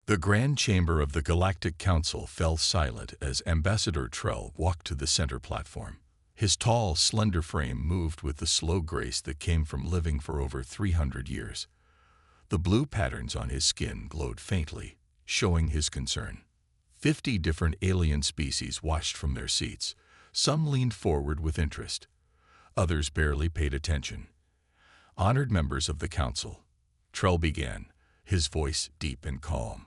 The Grand Chamber of the Galactic Council fell silent as Ambassador Trell walked to the center platform. His tall, slender frame moved with the slow grace that came from living for over 300 years. The blue patterns on his skin glowed faintly, showing his concern. 50 different alien species watched from their seats. Some leaned forward with interest. Others barely paid attention. Honored members of the council, Trell began, his voice deep and calm.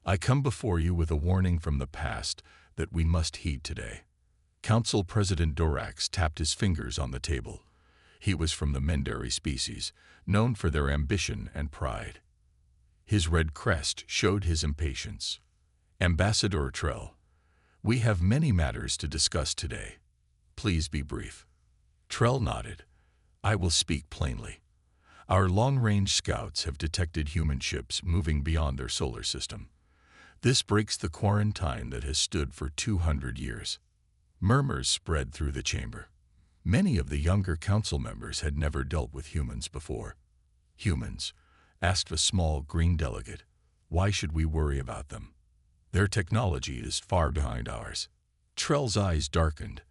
I come before you with a warning from the past that we must heed today. Council President Dorax tapped his fingers on the table. He was from the Mendari species, known for their ambition and pride. His red crest showed his impatience. Ambassador Trell, we have many matters to discuss today. Please be brief. Trell nodded. I will speak plainly. Our long-range scouts have detected human ships moving beyond their solar system. This breaks the quarantine that has stood for 200 years. Murmurs spread through the chamber. Many of the younger council members had never dealt with humans before. Humans, asked a small green delegate, why should we worry about them? Their technology is far behind ours. Trell's eyes darkened.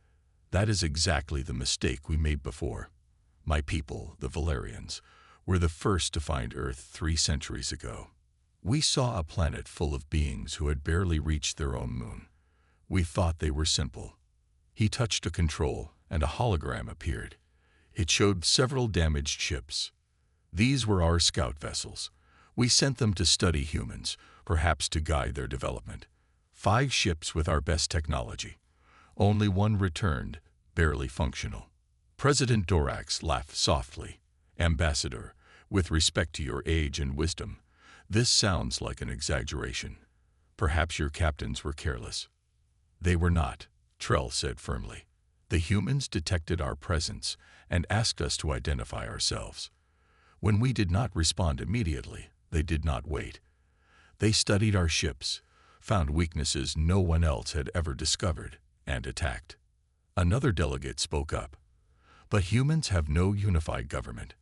That is exactly the mistake we made before. My people, the Valerians, were the first to find Earth 3 centuries ago. We saw a planet full of beings who had barely reached their own moon. We thought they were simple. He touched a control, and a hologram appeared. It showed several damaged ships. These were our scout vessels. We sent them to study humans, perhaps to guide their development. 5 ships with our best technology. Only one returned, barely functional. President Dorax laughed softly. Ambassador, with respect to your age and wisdom, this sounds like an exaggeration. Perhaps your captains were careless. They were not, Trell said firmly. The humans detected our presence and asked us to identify ourselves. When we did not respond immediately, they did not wait. They studied our ships, found weaknesses no one else had ever discovered, and attacked. Another delegate spoke up. But humans have no unified government.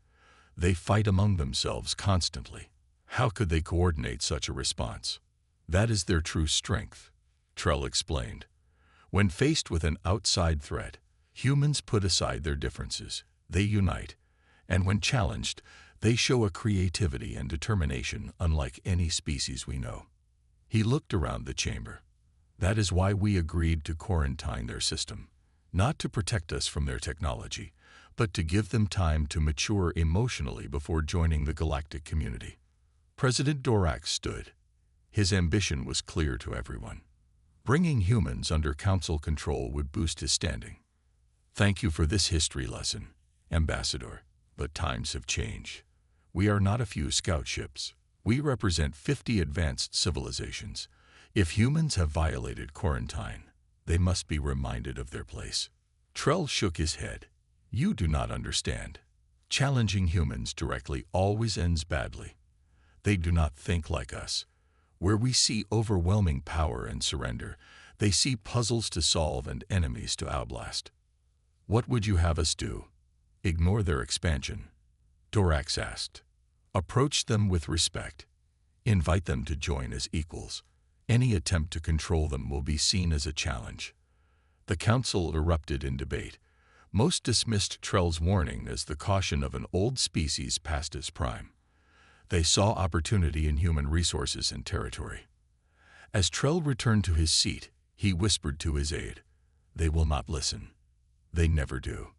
They fight among themselves constantly. How could they coordinate such a response? That is their true strength, Trell explained. When faced with an outside threat, humans put aside their differences. They unite. And when challenged, they show a creativity and determination unlike any species we know. He looked around the chamber. That is why we agreed to quarantine their system. Not to protect us from their technology, but to give them time to mature emotionally before joining the galactic community. President Dorax stood. His ambition was clear to everyone. Bringing humans under council control would boost his standing. Thank you for this history lesson, Ambassador, but times have changed. We are not a few scout ships. We represent 50 advanced civilizations. If humans have violated quarantine, they must be reminded of their place. Trell shook his head. You do not understand. Challenging humans directly always ends badly. They do not think like us. Where we see overwhelming power and surrender, they see puzzles to solve and enemies to outlast. What would you have us do? Ignore their expansion? Dorax asked. Approach them with respect. Invite them to join as equals. Any attempt to control them will be seen as a challenge. The council erupted in debate. Most dismissed Trell's warning as the caution of an old species past its prime. They saw opportunity in human resources and territory. As Trell returned to his seat, he whispered to his aide, "They will not listen. They never do."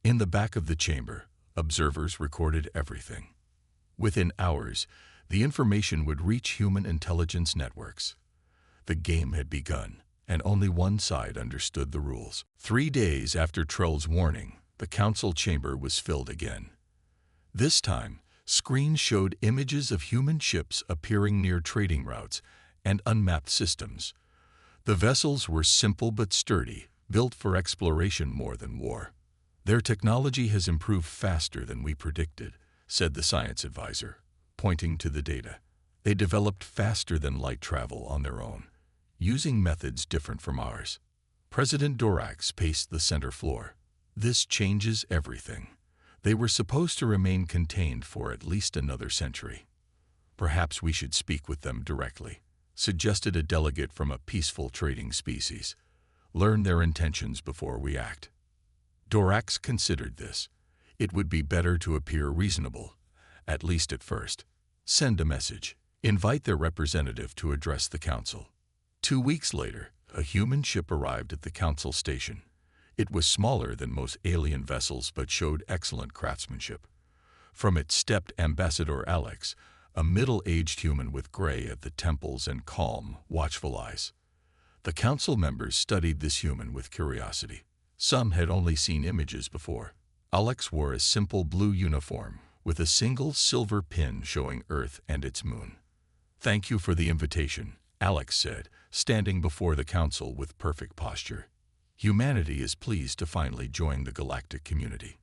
In the back of the chamber, observers recorded everything. Within hours, the information would reach human intelligence networks. The game had begun, and only one side understood the rules. 3 days after Trell's warning, the council chamber was filled again. This time, screens showed images of human ships appearing near trading routes and unmapped systems. The vessels were simple but sturdy, built for exploration more than war. Their technology has improved faster than we predicted, said the science advisor, pointing to the data. They developed faster than light travel on their own, using methods different from ours. President Dorax paced the center floor. This changes everything. They were supposed to remain contained for at least another century. Perhaps we should speak with them directly. suggested a delegate from a peaceful trading species. Learn their intentions before we act. Dorax considered this. It would be better to appear reasonable, at least at first. Send a message. Invite their representative to address the council. 2 weeks later, a human ship arrived at the council station. It was smaller than most alien vessels but showed excellent craftsmanship. From it stepped Ambassador Alex, a middle-aged human with gray at the temples and calm, watchful eyes. The council members studied this human with curiosity. Some had only seen images before. Alex wore a simple blue uniform with a single silver pin showing Earth and its moon. "Thank you for the invitation," Alex said, standing before the council with perfect posture. "Humanity is pleased to finally join the galactic community."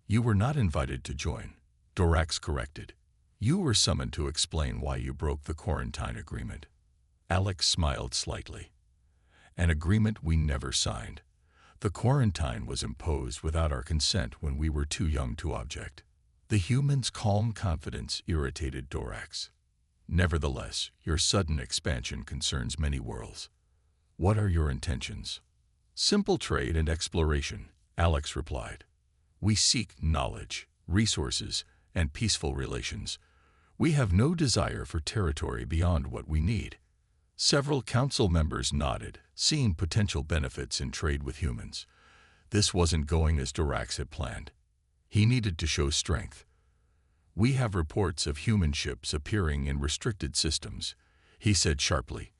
"You were not invited to join," Dorax corrected. "You were summoned to explain why you broke the quarantine agreement." Alex smiled slightly. "An agreement we never signed. The quarantine was imposed without our consent when we were too young to object." The human's calm confidence irritated Dorax. "Nevertheless, your sudden expansion concerns many worlds. What are your intentions?" "Simple trade and exploration," Alex replied. "We seek knowledge, resources, and peaceful relations. We have no desire for territory beyond what we need." Several council members nodded, seeing potential benefits in trade with humans. This wasn't going as Dorax had planned. He needed to show strength. "We have reports of human ships appearing in restricted systems," he said sharply.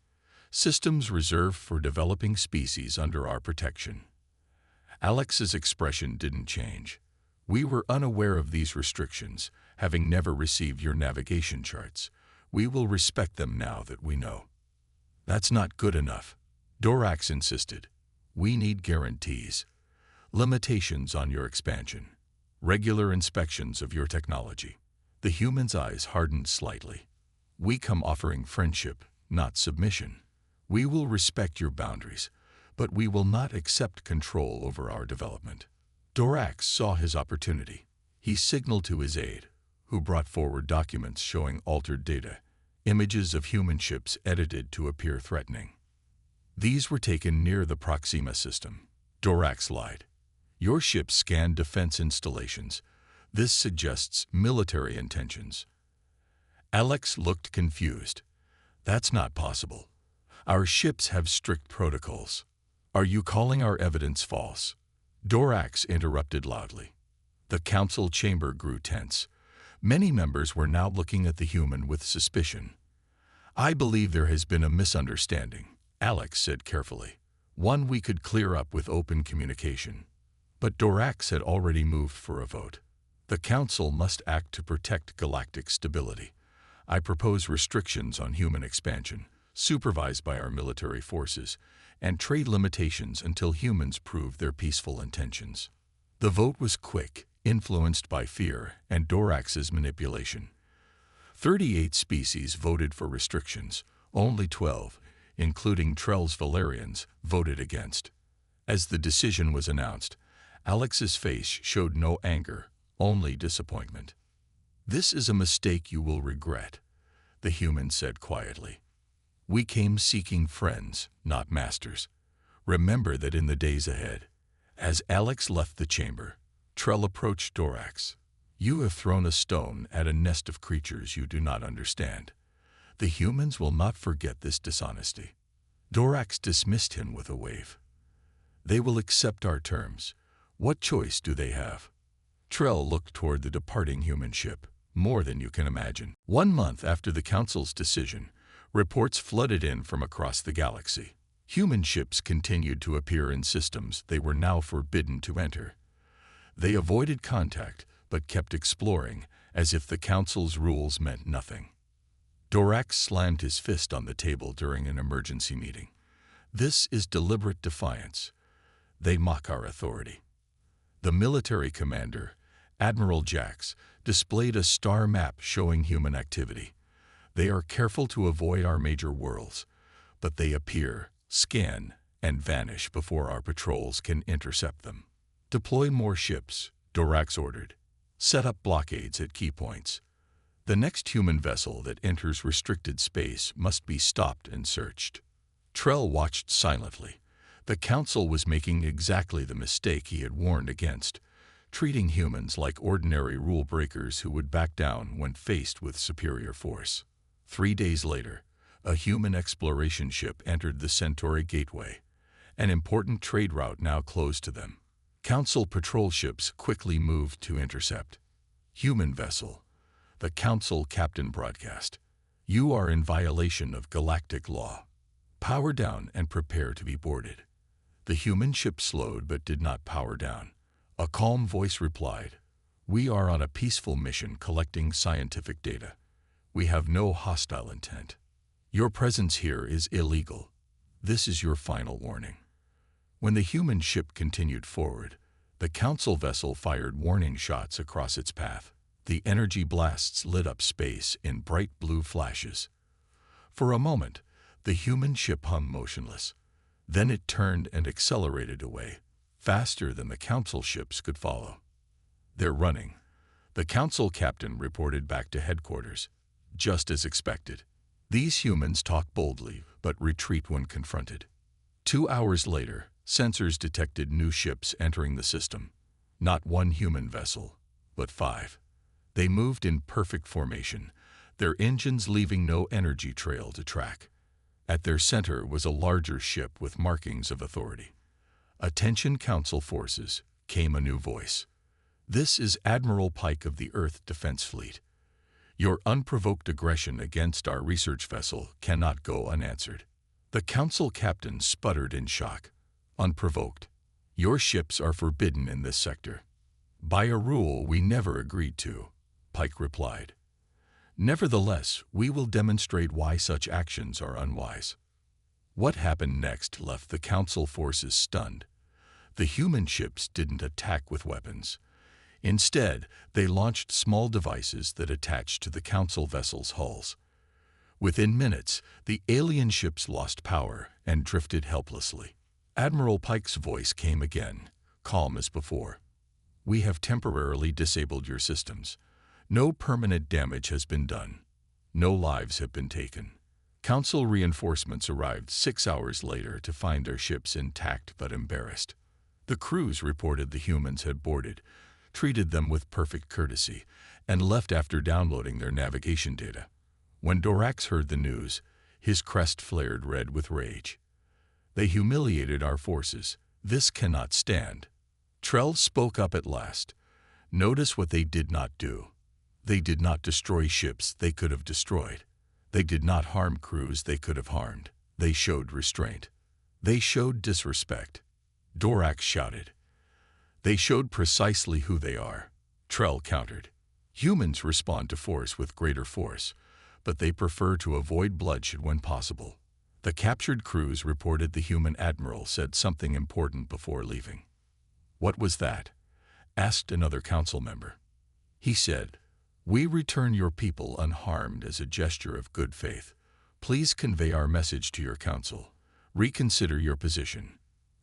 "Systems reserved for developing species under our protection." Alex's expression didn't change. "We were unaware of these restrictions, having never received your navigation charts. We will respect them now that we know." "That's not good enough," Dorax insisted. "We need guarantees. Limitations on your expansion. Regular inspections of your technology." The human's eyes hardened slightly. "We come offering friendship, not submission. We will respect your boundaries, but we will not accept control over our development." Dorax saw his opportunity. He signaled to his aide, who brought forward documents showing altered data, images of human ships edited to appear threatening. "These were taken near the Proxima system," Dorax lied. "Your ships scan defense installations. This suggests military intentions." Alex looked confused. "That's not possible. Our ships have strict protocols. Are you calling our evidence false?" Dorax interrupted loudly. The council chamber grew tense. Many members were now looking at the human with suspicion. "I believe there has been a misunderstanding," Alex said carefully. "One we could clear up with open communication." But Dorax had already moved for a vote. "The council must act to protect galactic stability. I propose restrictions on human expansion, supervised by our military forces, and trade limitations until humans prove their peaceful intentions." The vote was quick, influenced by fear and Dorax's manipulation. 38 species voted for restrictions. Only 12, including Trell's Valerians, voted against. As the decision was announced, Alex's face showed no anger, only disappointment. "This is a mistake you will regret," the human said quietly. "We came seeking friends, not masters. Remember that in the days ahead." As Alex left the chamber, Trell approached Dorax. "You have thrown a stone at a nest of creatures you do not understand. The humans will not forget this dishonesty." Dorax dismissed him with a wave. "They will accept our terms. What choice do they have?" Trell looked toward the departing human ship. "More than you can imagine." 1 month after the council's decision, reports flooded in from across the galaxy. Human ships continued to appear in systems they were now forbidden to enter. They avoided contact, but kept exploring, as if the council's rules meant nothing. Dorax slammed his fist on the table during an emergency meeting. "This is deliberate defiance. They mock our authority." The military commander, Admiral Jax, displayed a star map showing human activity. "They are careful to avoid our major worlds, but they appear, scan, and vanish before our patrols can intercept them." "Deploy more ships," Dorax ordered. "Set up blockades at key points." The next human vessel that enters restricted space must be stopped and searched. Trell watched silently. The Council was making exactly the mistake he had warned against, treating humans like ordinary rule breakers who would back down when faced with superior force. 3 days later, a human exploration ship entered the Centauri Gateway, an important trade route now closed to them. Council patrol ships quickly moved to intercept. Human vessel. The Council captain broadcast. You are in violation of galactic law. Power down and prepare to be boarded. The human ship slowed but did not power down. A calm voice replied, "We are on a peaceful mission collecting scientific data. We have no hostile intent. Your presence here is illegal. This is your final warning." When the human ship continued forward, the Council vessel fired warning shots across its path. The energy blasts lit up space in bright blue flashes. For a moment, the human ship hung motionless. Then it turned and accelerated away, faster than the Council ships could follow. "They're running," the Council captain reported back to headquarters. "Just as expected. These humans talk boldly, but retreat when confronted." 2 hours later, sensors detected new ships entering the system. Not one human vessel, but 5. They moved in perfect formation, their engines leaving no energy trail to track. At their center was a larger ship with markings of authority. "Attention Council forces," came a new voice. "This is Admiral Pike of the Earth Defense Fleet. Your unprovoked aggression against our research vessel cannot go unanswered." The Council captain sputtered in shock. "Unprovoked. Your ships are forbidden in this sector." "By a rule we never agreed to," Pike replied. "Nevertheless, we will demonstrate why such actions are unwise." What happened next left the Council forces stunned. The human ships didn't attack with weapons. Instead, they launched small devices that attached to the Council vessels' hulls. Within minutes, the alien ships lost power and drifted helplessly. Admiral Pike's voice came again, calm as before. "We have temporarily disabled your systems. No permanent damage has been done. No lives have been taken." Council reinforcements arrived 6 hours later to find their ships intact but embarrassed. The crews reported the humans had boarded, treated them with perfect courtesy, and left after downloading their navigation data. When Dorax heard the news, his crest flared red with rage. "They humiliated our forces. This cannot stand." Trell spoke up at last. "Notice what they did not do. They did not destroy ships they could have destroyed. They did not harm crews they could have harmed. They showed restraint. They showed disrespect." Dorax shouted. "They showed precisely who they are," Trell countered. "Humans respond to force with greater force, but they prefer to avoid bloodshed when possible." The captured crews reported the human admiral said something important before leaving. "What was that?" asked another council member. He said, "We return your people unharmed as a gesture of good faith. Please convey our message to your council. Reconsider your position.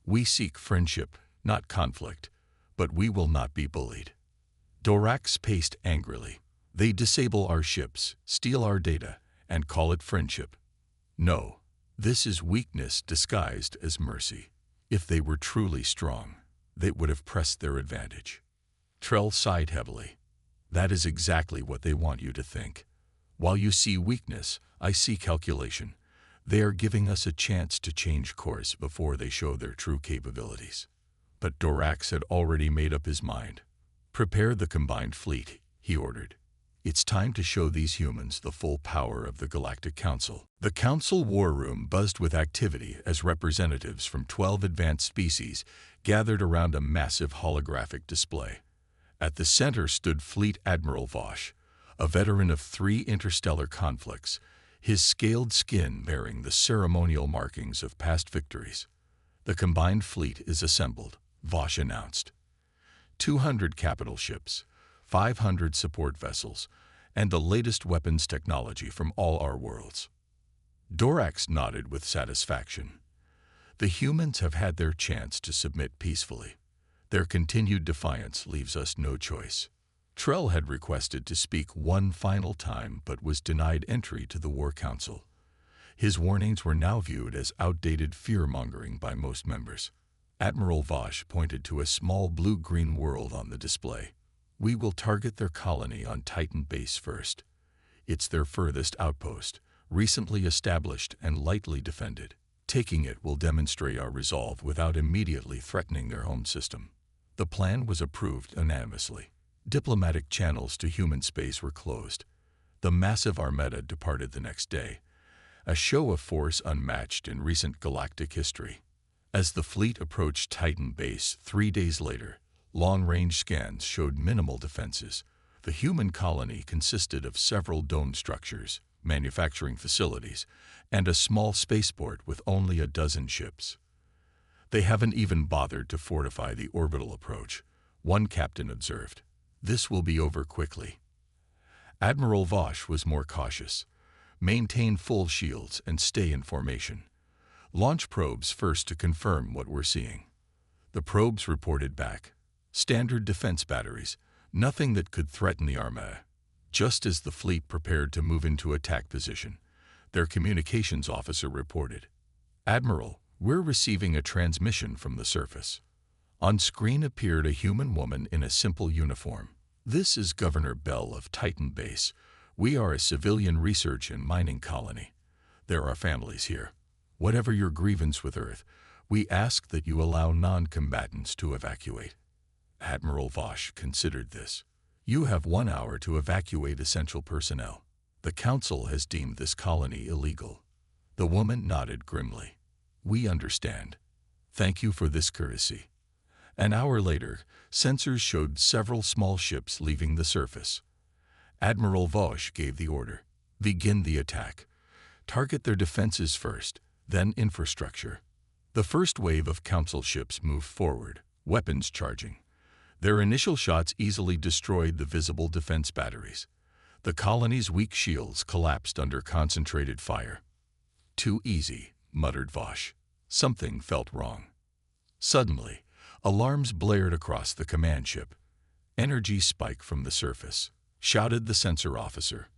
We seek friendship, not conflict, but we will not be bullied." Dorax paced angrily. "They disable our ships, steal our data, and call it friendship. No, this is weakness disguised as mercy. If they were truly strong, they would have pressed their advantage." Trell sighed heavily. "That is exactly what they want you to think. While you see weakness, I see calculation. They are giving us a chance to change course before they show their true capabilities." But Dorax had already made up his mind. "Prepare the combined fleet," he ordered. "It's time to show these humans the full power of the Galactic Council." The Council war room buzzed with activity as representatives from 12 advanced species gathered around a massive holographic display. At the center stood Fleet Admiral Vosh, a veteran of 3 interstellar conflicts, his scaled skin bearing the ceremonial markings of past victories. "The combined fleet is assembled," Vosh announced. 200 capital ships, 500 support vessels, and the latest weapons technology from all our worlds. Dorax nodded with satisfaction. The humans have had their chance to submit peacefully. Their continued defiance leaves us no choice. Trell had requested to speak one final time but was denied entry to the War Council. His warnings were now viewed as outdated fear-mongering by most members. Admiral Vosh pointed to a small blue-green world on the display. "We will target their colony on Titan Base first. It's their furthest outpost, recently established and lightly defended. Taking it will demonstrate our resolve without immediately threatening their home system." The plan was approved unanimously. Diplomatic channels to human space were closed. The massive armada departed the next day, a show of force unmatched in recent galactic history. As the fleet approached Titan Base 3 days later, long-range scans showed minimal defenses. The human colony consisted of several dome structures, manufacturing facilities, and a small spaceport with only a dozen ships. "They haven't even bothered to fortify the orbital approach," one captain observed. "This will be over quickly." Admiral Vosh was more cautious. "Maintain full shields and stay in formation. Launch probes first to confirm what we're seeing." The probes reported back. Standard defense batteries, nothing that could threaten the Armada. Just as the fleet prepared to move into attack position, their communications officer reported, "Admiral, we're receiving a transmission from the surface." On screen appeared a human woman in a simple uniform. "This is Governor Bell of Titan Base. We are a civilian research and mining colony. There are families here. Whatever your grievance with Earth, we ask that you allow non-combatants to evacuate." Admiral Vosh considered this. "You have 1 hour to evacuate essential personnel. The Council has deemed this colony illegal." The woman nodded grimly. "We understand. Thank you for this courtesy." An hour later, sensors showed several small ships leaving the surface. Admiral Vosh gave the order. "Begin the attack. Target their defenses first, then infrastructure." The first wave of Council ships moved forward, weapons charging. Their initial shots easily destroyed the visible defense batteries. The colony's weak shields collapsed under concentrated fire. "Too easy," muttered Vosh. Something felt wrong. Suddenly, alarms blared across the command ship. "Energy spike from the surface," shouted the sensor officer.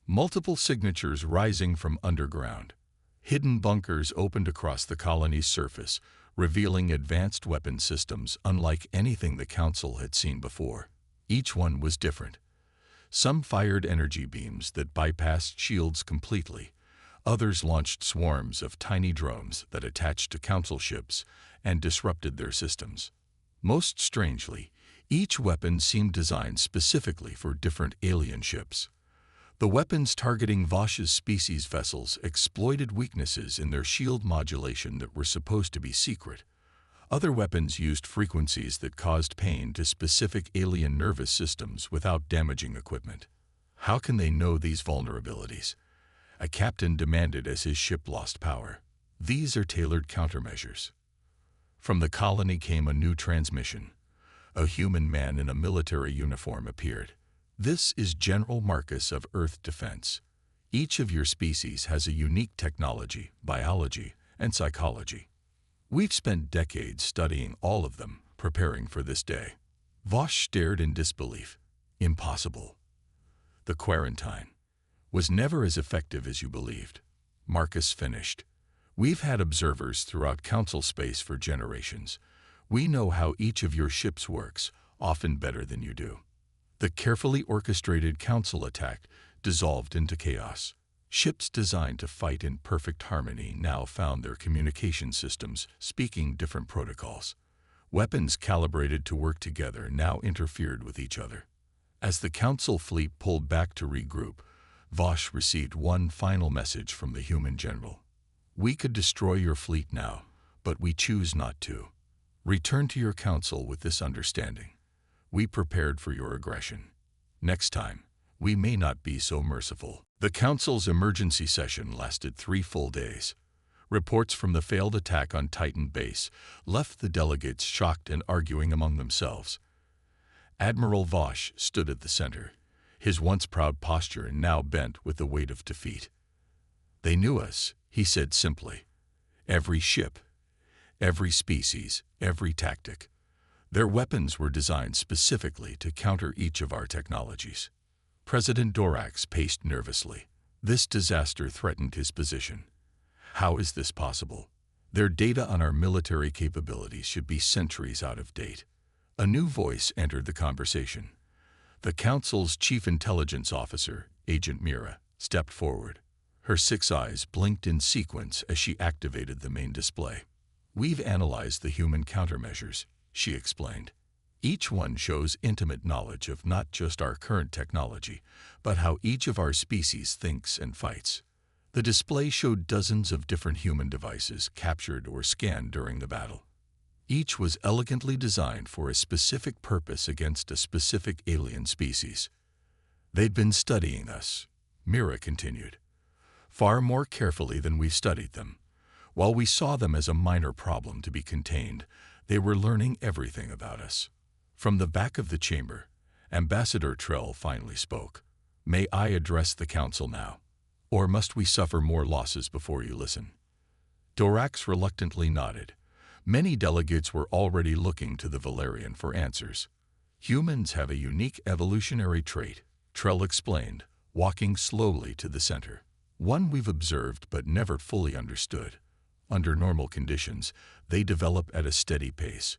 Multiple signatures rising from underground. Hidden bunkers opened across the colony's surface, revealing advanced weapon systems unlike anything the Council had seen before. Each one was different. Some fired energy beams that bypassed shields completely. Others launched swarms of tiny drones that attached to Council ships and disrupted their systems. Most strangely, each weapon seemed designed specifically for different alien ships. The weapons targeting Vosh's species vessels exploited weaknesses in their shield modulation that were supposed to be secret. Other weapons used frequencies that caused pain to specific alien nervous systems without damaging equipment. How can they know these vulnerabilities? A captain demanded as his ship lost power. These are tailored countermeasures. From the colony came a new transmission. A human man in a military uniform appeared. "This is General Marcus of Earth Defense. Each of your species has a unique technology, biology, and psychology. We've spent decades studying all of them, preparing for this day." Vosh stared in disbelief. "Impossible. The quarantine was never as effective as you believed." Marcus finished. "We've had observers throughout Council space for generations. We know how each of your ships works, often better than you do." The carefully orchestrated Council attack dissolved into chaos. Ships designed to fight in perfect harmony now found their communication systems speaking different protocols. Weapons calibrated to work together now interfered with each other. As the Council fleet pulled back to regroup, Vosh received one final message from the human general. "We could destroy your fleet now, but we choose not to. Return to your Council with this understanding. We prepared for your aggression. Next time, we may not be so merciful." The Council's emergency session lasted 3 full days. Reports from the failed attack on Titan Base left the delegates shocked and arguing among themselves. Admiral Vosh stood at the center, his once proud posture now bent with the weight of defeat. "They knew us," he said simply. "Every ship, every species, every tactic. Their weapons were designed specifically to counter each of our technologies. President Dorax paced nervously. This disaster threatened his position. How is this possible? Their data on our military capabilities should be centuries out of date. A new voice entered the conversation. The Council's Chief Intelligence Officer, Agent Mira, stepped forward. Her 6 eyes blinked in sequence as she activated the main display. "We've analyzed the human countermeasures," she explained. "Each one shows intimate knowledge of not just our current technology, but how each of our species thinks and fights." The display showed dozens of different human devices captured or scanned during the battle. Each was elegantly designed for a specific purpose against a specific alien species. "They'd been studying us," Mira continued, "far more carefully than we've studied them. While we saw them as a minor problem to be contained, they were learning everything about us." From the back of the chamber, Ambassador Trell finally spoke. "May I address the Council now? Or must we suffer more losses before you listen?" Dorax reluctantly nodded. Many delegates were already looking to the Valerian for answers. "Humans have a unique evolutionary trait," Trell explained, walking slowly to the center. "One we've observed but never fully understood. Under normal conditions, they develop at a steady pace.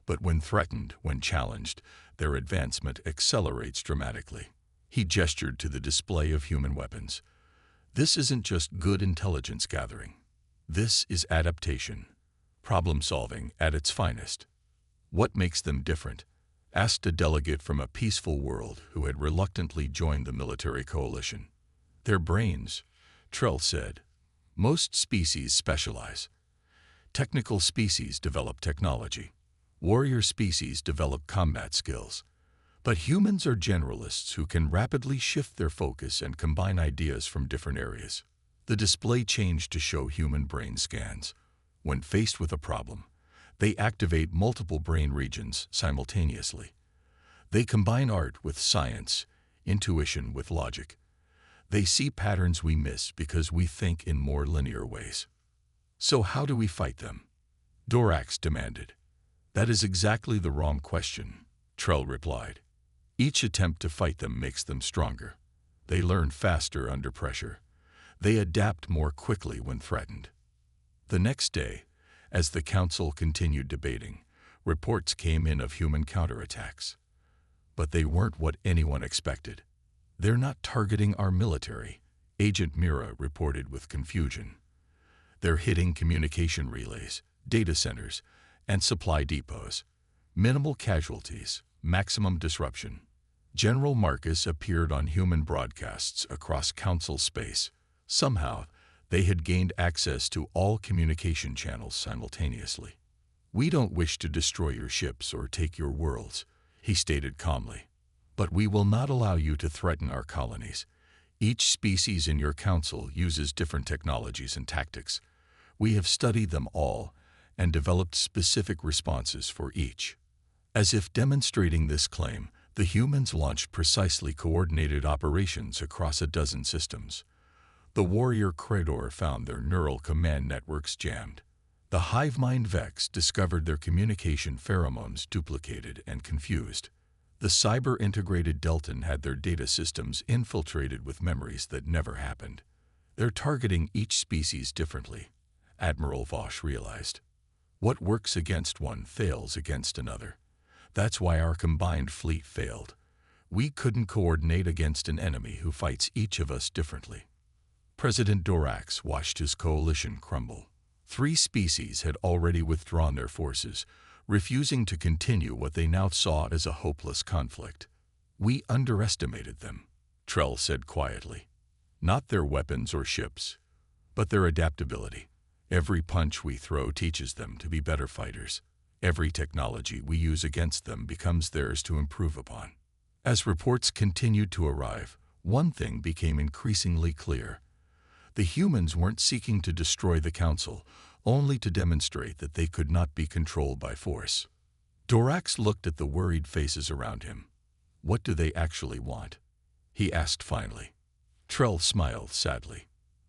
But when threatened, when challenged, their advancement accelerates dramatically." He gestured to the display of human weapons. "This isn't just good intelligence gathering. This is adaptation, problem-solving at its finest." "What makes them different?" asked a delegate from a peaceful world who had reluctantly joined the military coalition. "Their brains," Trell said. "Most species specialize. Technical species develop technology. Warrior species develop combat skills. But humans are generalists who can rapidly shift their focus and combine ideas from different areas." The display changed to show human brain scans. When faced with a problem, they activate multiple brain regions simultaneously. They combine art with science, intuition with logic. They see patterns we miss because we think in more linear ways. "So how do we fight them?" Dorax demanded. "That is exactly the wrong question," Trell replied. "Each attempt to fight them makes them stronger. They learn faster under pressure. They adapt more quickly when threatened." The next day, as the Council continued debating, reports came in of human counterattacks. But they weren't what anyone expected. "They're not targeting our military," Agent Mira reported with confusion. "They're hitting communication relays, data centers, and supply depots. Minimal casualties, maximum disruption." General Marcus appeared on human broadcasts across Council space. Somehow, they had gained access to all communication channels simultaneously. "We don't wish to destroy your ships or take your worlds," he stated calmly. "But we will not allow you to threaten our colonies. Each species in your council uses different technologies and tactics. We have studied them all and developed specific responses for each." As if demonstrating this claim, the humans launched precisely coordinated operations across a dozen systems. The warrior Credor found their neural command networks jammed. The hive mind Vex discovered their communication pheromones duplicated and confused. The cyber-integrated Delton had their data systems infiltrated with memories that never happened. "They're targeting each species differently," Admiral Vosh realized. "What works against one fails against another. That's why our combined fleet failed. We couldn't coordinate against an enemy who fights each of us differently." President Dorax watched his coalition crumble. 3 species had already withdrawn their forces, refusing to continue what they now saw as a hopeless conflict. "We underestimated them," Trell said quietly. "Not their weapons or ships, but their adaptability. Every punch we throw teaches them to be better fighters. Every technology we use against them becomes theirs to improve upon." As reports continued to arrive, one thing became increasingly clear. The humans weren't seeking to destroy the Council, only to demonstrate that they could not be controlled by force. Dorax looked at the worried faces around him. "What do they actually want?" he asked finally. Trell smiled sadly.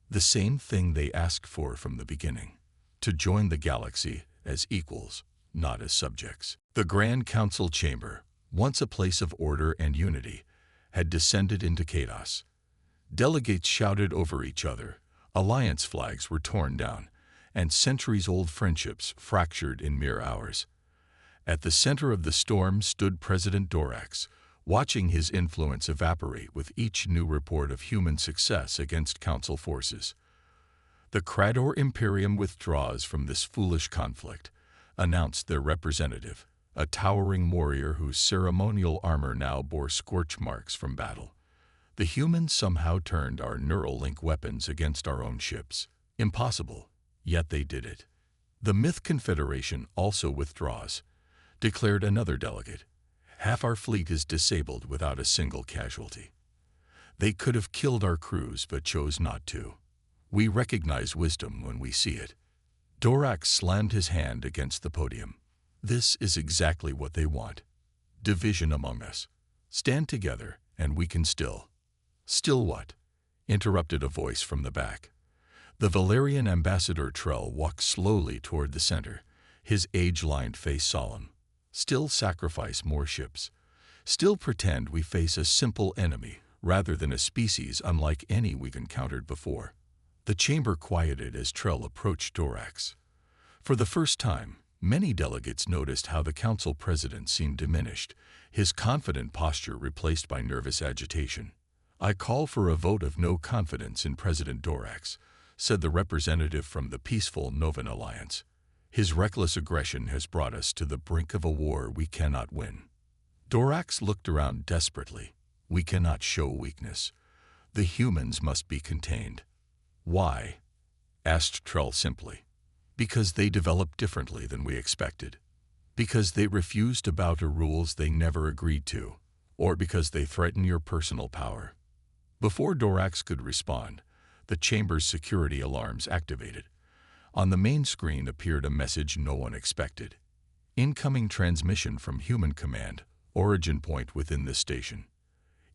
"The same thing they asked for from the beginning: to join the galaxy as equals, not as subjects. The Grand Council chamber, once a place of order and unity, had descended into chaos. Delegates shouted over each other, alliance flags were torn down, and centuries-old friendships fractured in mere hours. At the center of the storm stood President Dorax, watching his influence evaporate with each new report of human success against Council forces. "The Crador Imperium withdraws from this foolish conflict," announced their representative, a towering warrior whose ceremonial armor now bore scorch marks from battle. "The humans somehow turned our neural link weapons against our own ships. Impossible, yet they did it." "The Myth Confederation also withdraws," declared another delegate. "Half our fleet is disabled without a single casualty. They could have killed our crews but chose not to. We recognize wisdom when we see it." Dorax slammed his hand against the podium. "This is exactly what they want. Division among us. Stand together, and we can still." "Still what?" interrupted a voice from the back. The Valerian ambassador Trell walked slowly toward the center, his age-lined face solemn. "Still sacrifice more ships. Still pretend we face a simple enemy rather than a species unlike any we've encountered before." The chamber quieted as Trell approached Dorax. For the first time, many delegates noticed how the council president seemed diminished, his confident posture replaced by nervous agitation. "I call for a vote of no confidence in President Dorax," said the representative from the peaceful Novan Alliance. "His reckless aggression has brought us to the brink of a war we cannot win." Dorax looked around desperately. "We cannot show weakness. The humans must be contained." "Why?" asked Trell simply. "Because they develop differently than we expected. Because they refuse to bow to rules they never agreed to, or because they threaten your personal power." Before Dorax could respond, the chamber's security alarms activated. On the main screen appeared a message no one expected. "Incoming transmission from Human Command, origin point within this station."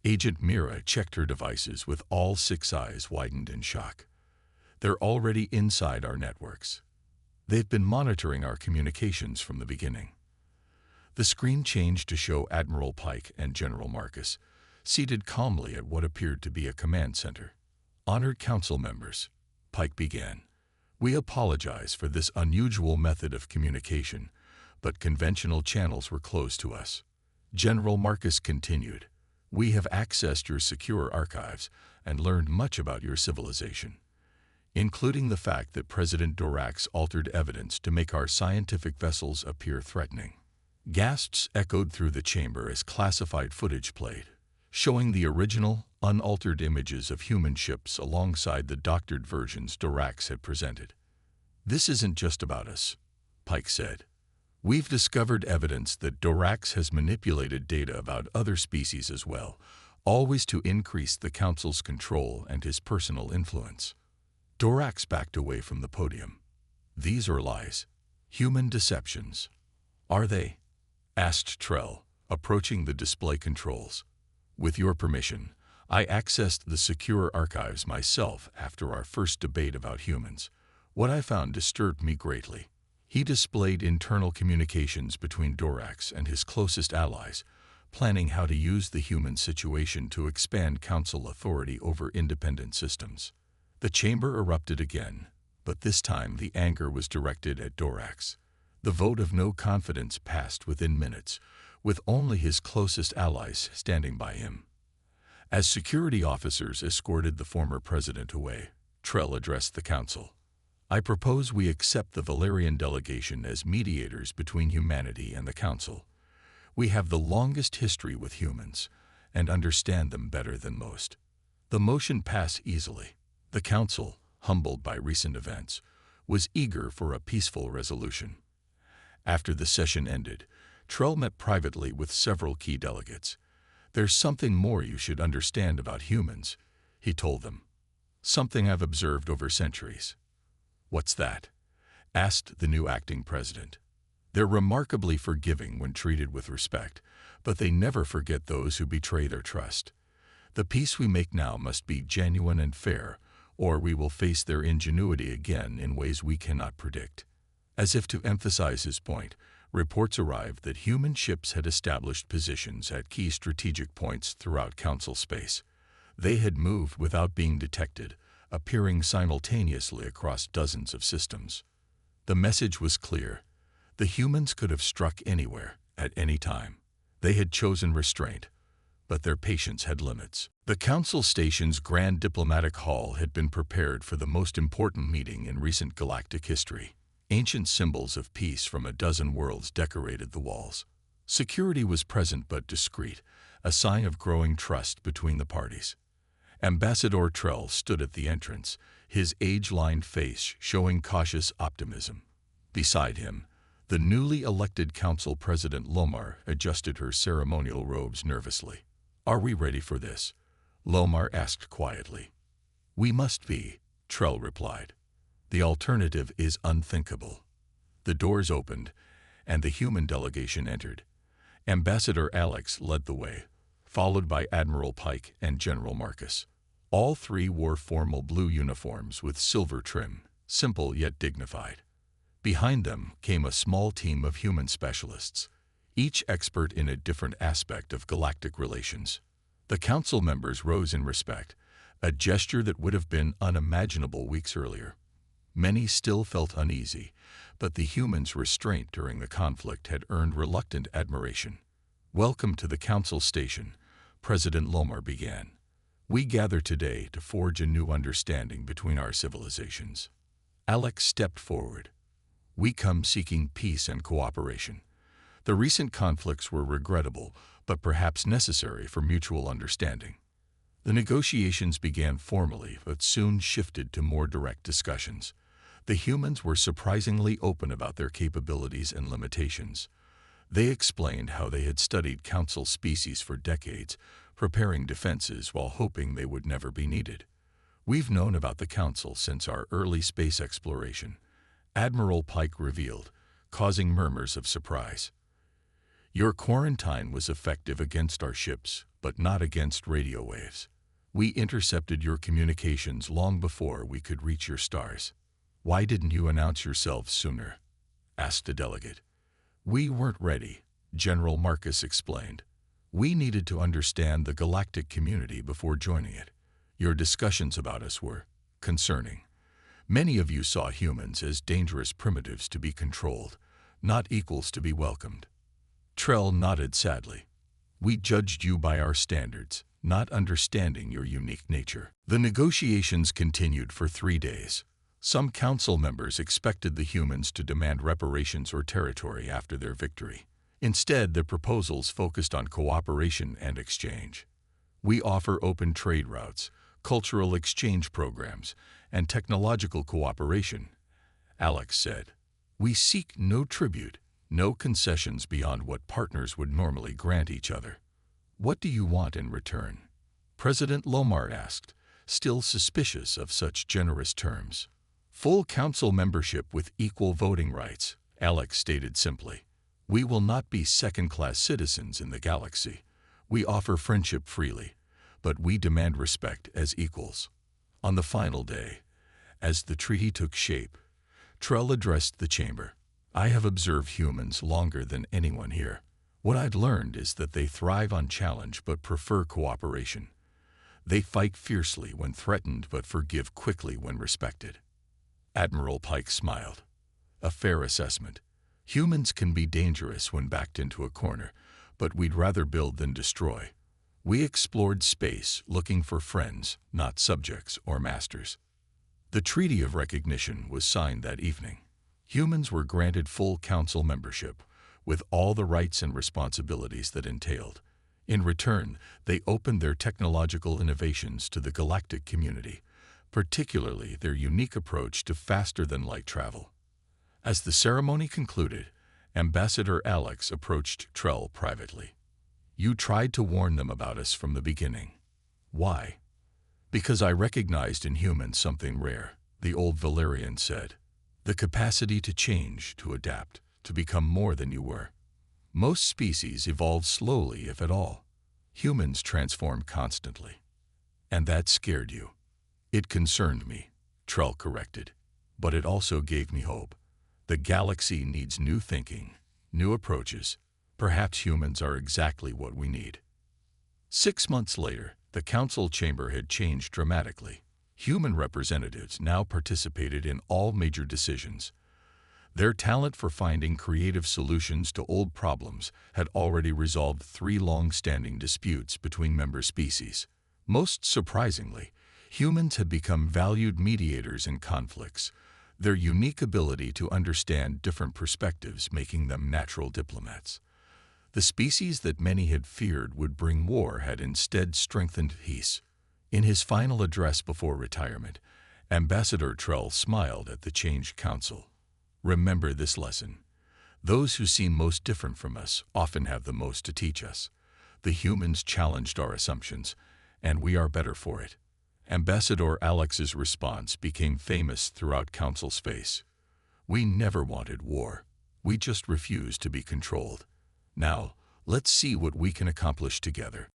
Agent Mira checked her devices with all 6 eyes widened in shock. "They're already inside our networks. They've been monitoring our communications from the beginning." The screen changed to show Admiral Pike and General Marcus, seated calmly at what appeared to be a command center. "Honored council members," Pike began, "we apologize for this unusual method of communication, but conventional channels were closed to us." General Marcus continued, "We have accessed your secure archives and learned much about your civilization, including the fact that President Dorax altered evidence to make our scientific vessels appear threatening." Gasps echoed through the chamber as classified footage played, showing the original, unaltered images of human ships alongside the doctored versions Dorax had presented. "This isn't just about us," Pike said. "We've discovered evidence that Dorax has manipulated data about other species as well, always to increase the Council's control and his personal influence." Dorax backed away from the podium. "These are lies. Human deceptions." "Are they?" asked Trell, approaching the display controls. "With your permission, I accessed the secure archives myself after our first debate about humans. What I found disturbed me greatly." He displayed internal communications between Dorax and his closest allies, planning how to use the human situation to expand Council authority over independent systems. The chamber erupted again, but this time the anger was directed at Dorax. The vote of no confidence passed within minutes, with only his closest allies standing by him. As security officers escorted the former president away, Trell addressed the council. "I propose we accept the Valerian delegation as mediators between humanity and the council. We have the longest history with humans, and understand them better than most." The motion passed easily. The council, humbled by recent events, was eager for a peaceful resolution. After the session ended, Trell met privately with several key delegates. "There's something more you should understand about humans," he told them. "Something I've observed over centuries." "What's that?" asked the new acting president. "They're remarkably forgiving when treated with respect, but they never forget those who betray their trust. The peace we make now must be genuine and fair, or we will face their ingenuity again in ways we cannot predict." As if to emphasize his point, reports arrived that human ships had established positions at key strategic points throughout Council space. They had moved without being detected, appearing simultaneously across dozens of systems. The message was clear. The humans could have struck anywhere, at any time. They had chosen restraint, but their patience had limits. The Council Station's Grand Diplomatic Hall had been prepared for the most important meeting in recent galactic history. Ancient symbols of peace from a dozen worlds decorated the walls. Security was present but discreet, a sign of growing trust between the parties. Ambassador Trell stood at the entrance, his age-lined face showing cautious optimism. Beside him, the newly elected Council President Lomar adjusted her ceremonial robes nervously. "Are we ready for this?" Lomar asked quietly. "We must be," Trell replied. "The alternative is unthinkable." The doors opened, and the human delegation entered. Ambassador Alex led the way, followed by Admiral Pike and General Marcus. All three wore formal blue uniforms with silver trim, simple yet dignified. Behind them came a small team of human specialists, each expert in a different aspect of galactic relations. The council members rose in respect, a gesture that would have been unimaginable weeks earlier. Many still felt uneasy, but the humans' restraint during the conflict had earned reluctant admiration. "Welcome to the Council Station," President Lomar began. "We gather today to forge a new understanding between our civilizations." Alex stepped forward. "We come seeking peace and cooperation. The recent conflicts were regrettable, but perhaps necessary for mutual understanding." The negotiations began formally, but soon shifted to more direct discussions. The humans were surprisingly open about their capabilities and limitations. They explained how they had studied Council species for decades, preparing defenses while hoping they would never be needed. "We've known about the Council since our early space exploration," Admiral Pike revealed, causing murmurs of surprise. "Your quarantine was effective against our ships, but not against radio waves. We intercepted your communications long before we could reach your stars." "Why didn't you announce yourselves sooner?" asked a delegate. "We weren't ready," General Marcus explained. "We needed to understand the galactic community before joining it. Your discussions about us were concerning. Many of you saw humans as dangerous primitives to be controlled, not equals to be welcomed." Trell nodded sadly. "We judged you by our standards, not understanding your unique nature." The negotiations continued for 3 days. Some council members expected the humans to demand reparations or territory after their victory. Instead, the proposals focused on cooperation and exchange. "We offer open trade routes, cultural exchange programs, and technological cooperation," Alex said. "We seek no tribute, no concessions beyond what partners would normally grant each other." "What do you want in return?" President Lomar asked, still suspicious of such generous terms. "Full council membership with equal voting rights," Alex stated simply. "We will not be second-class citizens in the galaxy. We offer friendship freely, but we demand respect as equals." On the final day, as the treaty took shape, Trell addressed the chamber. "I have observed humans longer than anyone here. What I've learned is that they thrive on challenge but prefer cooperation. They fight fiercely when threatened but forgive quickly when respected." Admiral Pike smiled. "A fair assessment. Humans can be dangerous when backed into a corner, but we'd rather build than destroy. We explored space looking for friends, not subjects or masters." The Treaty of Recognition was signed that evening. Humans were granted full council membership, with all the rights and responsibilities that entailed. In return, they opened their technological innovations to the galactic community, particularly their unique approach to faster-than-light travel. As the ceremony concluded, Ambassador Alex approached Trell privately. "You tried to warn them about us from the beginning. Why?" "Because I recognized in humans something rare," the old Valerian said. "The capacity to change, to adapt, to become more than you were. Most species evolve slowly, if at all. Humans transform constantly. And that scared you." "It concerned me," Trell corrected. "But it also gave me hope. The galaxy needs new thinking, new approaches. Perhaps humans are exactly what we need. 6 months later, the council chamber had changed dramatically. Human representatives now participated in all major decisions. Their talent for finding creative solutions to old problems had already resolved 3 long-standing disputes between member species. Most surprisingly, humans had become valued mediators in conflicts, their unique ability to understand different perspectives making them natural diplomats. The species that many had feared would bring war had instead strengthened peace. In his final address before retirement, Ambassador Trell smiled at the changed council. Remember this lesson. Those who seem most different from us often have the most to teach us. The humans challenged our assumptions, and we are better for it. Ambassador Alex's response became famous throughout council space. We never wanted war. We just refused to be controlled. Now, let's see what we can accomplish together.